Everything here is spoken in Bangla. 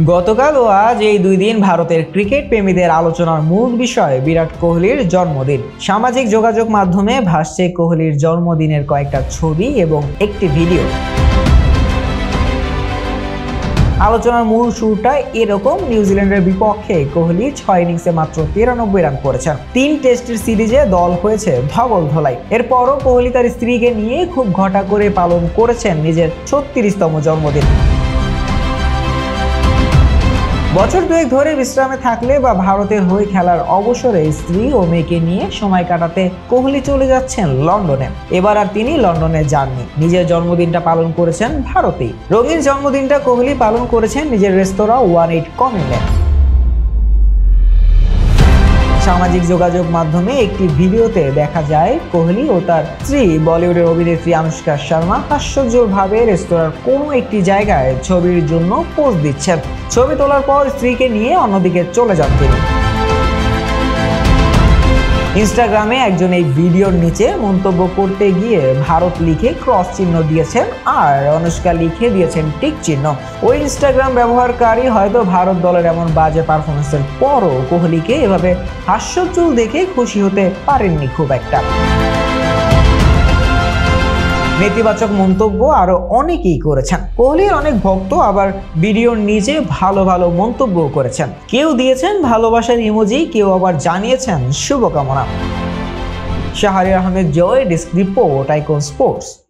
গতকাল ও আজ এই দুই দিন ভারতের ক্রিকেট প্রেমীদের আলোচনার মূল বিষয় বিরাট কোহলির জন্মদিন। সামাজিক যোগাযোগ মাধ্যমে ভাসছে কোহলির জন্মদিনের কয়েকটা ছবি এবং একটি ভিডিও। আলোচনার মূল শুরুটা এরকম, নিউজিল্যান্ডের বিপক্ষে কোহলি 6 ইনিংসে মাত্র 93 রান করেছেন। 3 টেস্টের সিরিজে দল হয়েছে ধবল ধলাই। এরপরও কোহলি তার স্ত্রীকে নিয়ে খুব ঘটা করে পালন করেছেন নিজের 36তম জন্মদিন। বছর দুয়েক ধরে বিশ্রামে থাকলে বা ভারতের হয়ে খেলার অবসরে স্ত্রী ও মেয়েকে নিয়ে সময় কাটাতে কোহলি চলে যাচ্ছেন লন্ডনে। এবার আর তিনি লন্ডনে যাননি, নিজের জন্মদিনটা পালন করেছেন ভারতেই। রঙিন জন্মদিনটা কোহলি পালন করেছেন নিজের রেস্তোরাঁ 18 কমিউনে। সামাজিক যোগাযোগ মাধ্যমে একটি ভিডিওতে দেখা যায় কোহলি ও তার স্ত্রী বলিউডের অভিনেত্রী আনুশকা শর্মা হাস্যোজ্জ্বলভাবে রেস্তোরাঁর কোনো একটি জায়গায় ছবির জন্য পোজ দিচ্ছেন। ছবি তোলার পর স্ত্রীকে নিয়ে অন্যদিকে চলে যান তিনি। ইনস্টাগ্রামে একজন এই ভিডিওর নিচে মন্তব্য করতে গিয়ে ভারত লিখে ক্রস চিহ্ন দিয়েছেন আর অনুষ্কা লিখে দিয়েছেন টিক চিহ্ন। ওই ইনস্টাগ্রাম ব্যবহারকারী হয়তো ভারত দলের এমন বাজে পারফরমেন্সের পরও কোহলিকে এভাবে হাস্যোজ্জ্বল দেখে খুশি হতে পারেননি খুব একটা। নেতিবাচক মন্তব্য আরো অনেকেই করেছেন। কোহলির অনেক ভক্ত আবার ভিডিওর নিচে ভালো ভালো মন্তব্য করেছেন। কেউ দিয়েছেন ভালোবাসার ইমোজি, কেউ আবার জানিয়েছেন শুভকামনা। শাহরিয়ার আহমেদ জয়, ডেস্ক রিপোর্ট, আইকন স্পোর্টস।